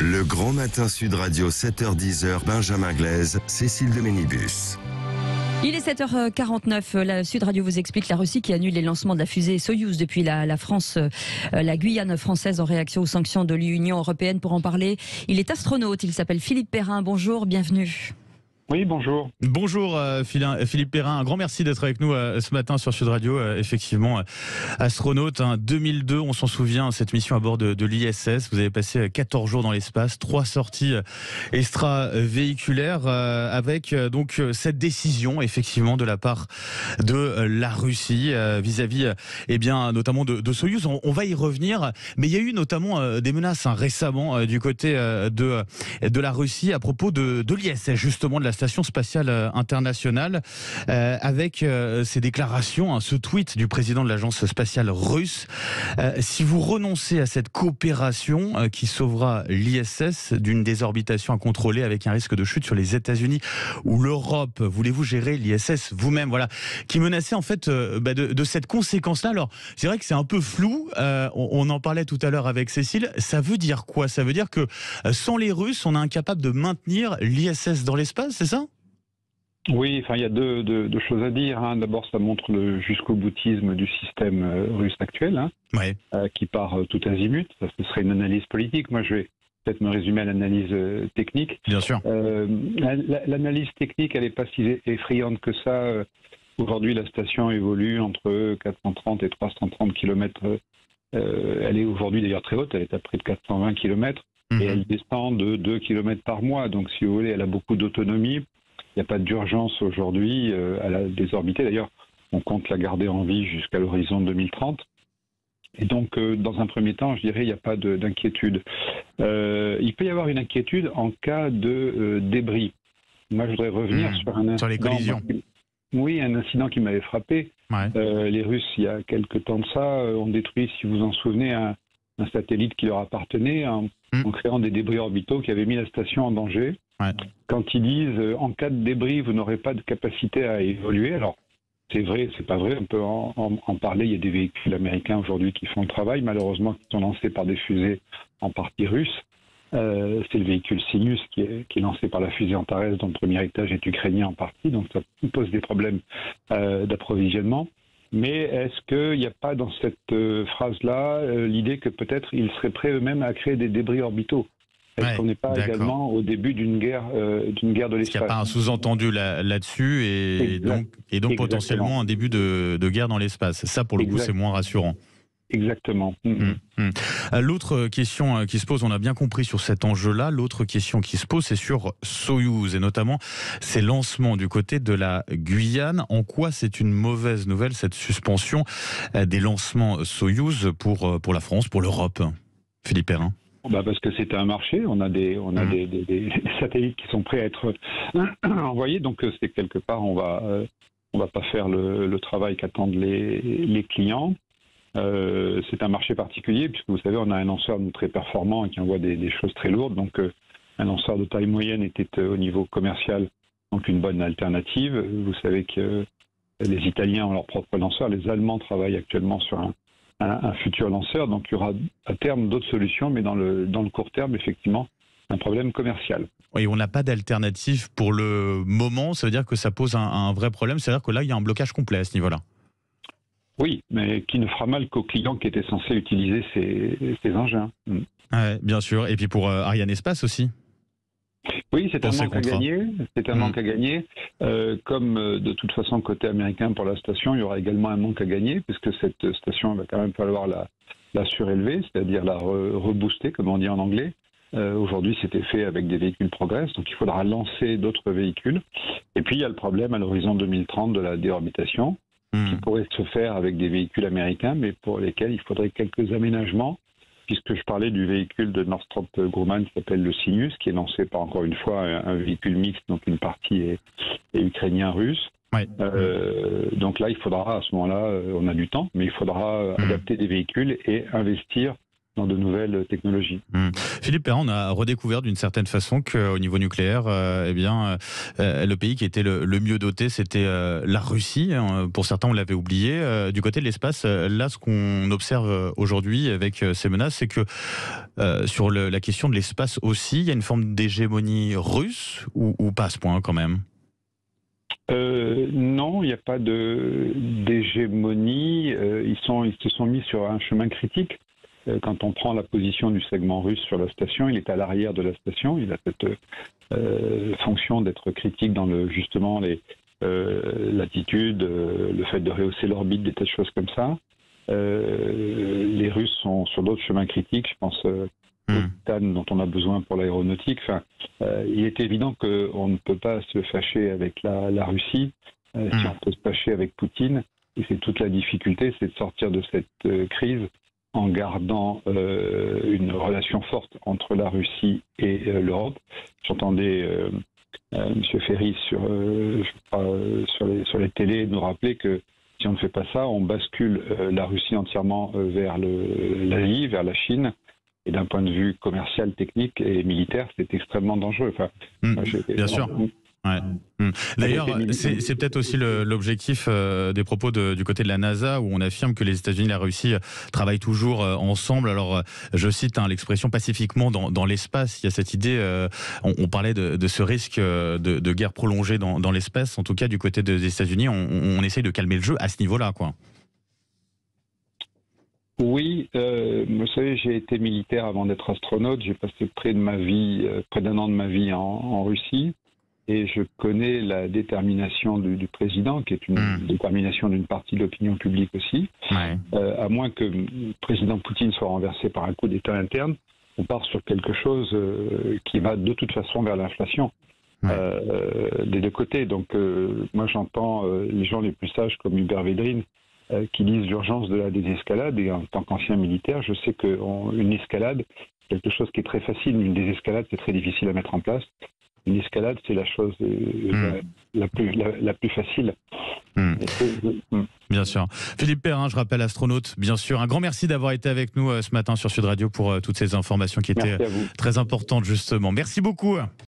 Le Grand Matin Sud Radio, 7h-10h, Benjamin Glaise, Cécile de Ménibus. Il est 7h49, la Sud Radio vous explique la Russie qui annule les lancements de la fusée Soyouz depuis la France, la Guyane française en réaction aux sanctions de l'Union européenne. Pour en parler, il est astronaute, il s'appelle Philippe Perrin. Bonjour, bienvenue. Oui, bonjour. Bonjour Philippe Perrin, un grand merci d'être avec nous ce matin sur Sud Radio. Effectivement, astronaute, 2002, on s'en souvient, cette mission à bord de l'ISS. Vous avez passé 14 jours dans l'espace, 3 sorties extravéhiculaires avec donc cette décision effectivement de la part de la Russie vis-à-vis notamment de Soyouz. On va y revenir, mais il y a eu notamment des menaces récemment du côté de la Russie à propos de l'ISS, justement de la Station spatiale internationale, avec ces déclarations, ce tweet du président de l'agence spatiale russe. Si vous renoncez à cette coopération qui sauvera l'ISS d'une désorbitation incontrôlée avec un risque de chute sur les États-Unis ou l'Europe, voulez-vous gérer l'ISS vous-même? Voilà, qui menaçait en fait de cette conséquence-là. Alors, c'est vrai que c'est un peu flou. On en parlait tout à l'heure avec Cécile. Ça veut dire quoi? Ça veut dire que sans les Russes, on est incapable de maintenir l'ISS dans l'espace, c'est ça? Oui, enfin, il y a deux choses à dire. D'abord, ça montre le jusqu'au boutisme du système russe actuel, qui part tout azimut. Ça, ce serait une analyse politique. Moi, je vais peut-être me résumer à l'analyse technique. Bien sûr. L'analyse technique, elle n'est pas si effrayante que ça. Aujourd'hui, la station évolue entre 430 et 330 km. Elle est aujourd'hui d'ailleurs très haute. Elle est à près de 420 km. Et elle descend de 2 km par mois. Donc, si vous voulez, elle a beaucoup d'autonomie. Il n'y a pas d'urgence aujourd'hui à la désorbiter. D'ailleurs, on compte la garder en vie jusqu'à l'horizon 2030. Et donc, dans un premier temps, je dirais, il n'y a pas d'inquiétude. Il peut y avoir une inquiétude en cas de débris. Moi, je voudrais revenir sur un incident. Sur les collisions. Oui, un incident qui m'avait frappé. Ouais. Les Russes, il y a quelque temps de ça, ont détruit, si vous vous en souvenez, un satellite qui leur appartenait en créant des débris orbitaux qui avaient mis la station en danger. Ouais. Quand ils disent en cas de débris, vous n'aurez pas de capacité à évoluer. Alors, c'est vrai, c'est pas vrai, on peut en parler. Il y a des véhicules américains aujourd'hui qui font le travail, malheureusement, qui sont lancés par des fusées en partie russes. C'est le véhicule Sinus qui est lancé par la fusée Antares, dont le premier étage est ukrainien en partie, donc ça pose des problèmes d'approvisionnement. Mais est-ce qu'il n'y a pas dans cette phrase-là l'idée que peut-être ils seraient prêts eux-mêmes à créer des débris orbitaux? Est-ce qu'on n'est pas également au début d'une guerre de l'espace? Est-ce qu'il n'y a pas un sous-entendu là-dessus et donc potentiellement un début de guerre dans l'espace? Ça, pour le coup, c'est moins rassurant. Exactement. L'autre question qui se pose, on a bien compris sur cet enjeu-là, l'autre question qui se pose, c'est sur Soyouz et notamment ces lancements du côté de la Guyane. En quoi c'est une mauvaise nouvelle, cette suspension des lancements Soyouz pour la France, pour l'Europe? Philippe Perrin. Parce que c'est un marché, on a des satellites qui sont prêts à être envoyés, donc c'est quelque part on va pas faire le travail qu'attendent les clients. C'est un marché particulier puisque vous savez on a un lanceur très performant qui envoie des choses très lourdes, donc un lanceur de taille moyenne était au niveau commercial donc une bonne alternative. Vous savez que les Italiens ont leur propre lanceur, les Allemands travaillent actuellement sur un futur lanceur, donc il y aura à terme d'autres solutions, mais dans le court terme, effectivement, un problème commercial. Oui, on n'a pas d'alternative pour le moment, ça veut dire que ça pose un vrai problème, c'est-à-dire que là, il y a un blocage complet à ce niveau-là. Oui, mais qui ne fera mal qu'aux clients qui étaient censés utiliser ces engins. Ouais, bien sûr, et puis pour Ariane Espace aussi. Oui, c'est un manque à gagner. C'est un manque à gagner. Comme de toute façon, côté américain pour la station, il y aura également un manque à gagner, puisque cette station va quand même falloir la surélever, c'est-à-dire la rebooster, comme on dit en anglais. Aujourd'hui, c'était fait avec des véhicules Progress, donc il faudra lancer d'autres véhicules. Et puis, il y a le problème à l'horizon 2030 de la déorbitation, qui pourrait se faire avec des véhicules américains, mais pour lesquels il faudrait quelques aménagements, puisque je parlais du véhicule de Northrop Grumman qui s'appelle le Sinus, qui est lancé par, encore une fois, un véhicule mixte, donc une partie est ukrainien-russe. Ouais. Donc là, il faudra, à ce moment-là, on a du temps, mais il faudra adapter des véhicules et investir dans de nouvelles technologies. Philippe Perrin, on a redécouvert d'une certaine façon qu'au niveau nucléaire, le pays qui était le mieux doté, c'était la Russie. Pour certains, on l'avait oublié. Du côté de l'espace, là, ce qu'on observe aujourd'hui avec ces menaces, c'est que sur la question de l'espace aussi, il y a une forme d'hégémonie russe ou pas à ce point quand même? Non, il n'y a pas d'hégémonie. Ils se sont mis sur un chemin critique. Quand on prend la position du segment russe sur la station, il est à l'arrière de la station. Il a cette fonction d'être critique dans justement l'attitude, le fait de rehausser l'orbite, des tas de choses comme ça. Les Russes sont sur d'autres chemins critiques. Je pense au TAN dont on a besoin pour l'aéronautique. Enfin, il est évident qu'on ne peut pas se fâcher avec la Russie si on peut se fâcher avec Poutine. Et c'est toute la difficulté, c'est de sortir de cette crise en gardant une relation forte entre la Russie et l'Europe. J'entendais M. Ferry sur les télés nous rappeler que si on ne fait pas ça, on bascule la Russie entièrement vers l'Asie, vers la Chine. Et d'un point de vue commercial, technique et militaire, c'est extrêmement dangereux. Enfin, bien sûr. Ouais. D'ailleurs, c'est peut-être aussi l'objectif des propos du côté de la NASA, où on affirme que les États-Unis et la Russie travaillent toujours ensemble. Alors, je cite l'expression pacifiquement dans l'espace. Il y a cette idée, on parlait de ce risque de guerre prolongée dans l'espace. En tout cas, du côté des États-Unis, on essaye de calmer le jeu à ce niveau-là, quoi. Oui, vous savez, j'ai été militaire avant d'être astronaute. J'ai passé près d'un an de ma vie en Russie. Et je connais la détermination du président, qui est une détermination d'une partie de l'opinion publique aussi. Ouais. À moins que le président Poutine soit renversé par un coup d'État interne, on part sur quelque chose qui va de toute façon vers l'inflation. Ouais. Des deux côtés. Donc moi j'entends les gens les plus sages comme Hubert Védrine qui disent l'urgence de la désescalade. Et en tant qu'ancien militaire, je sais qu'une escalade, c'est quelque chose qui est très facile, mais une désescalade, c'est très difficile à mettre en place. Une escalade, c'est la chose la plus facile. Bien sûr. Philippe Perrin, je rappelle, astronaute, bien sûr. Un grand merci d'avoir été avec nous ce matin sur Sud Radio pour toutes ces informations qui étaient très importantes, justement. Merci beaucoup.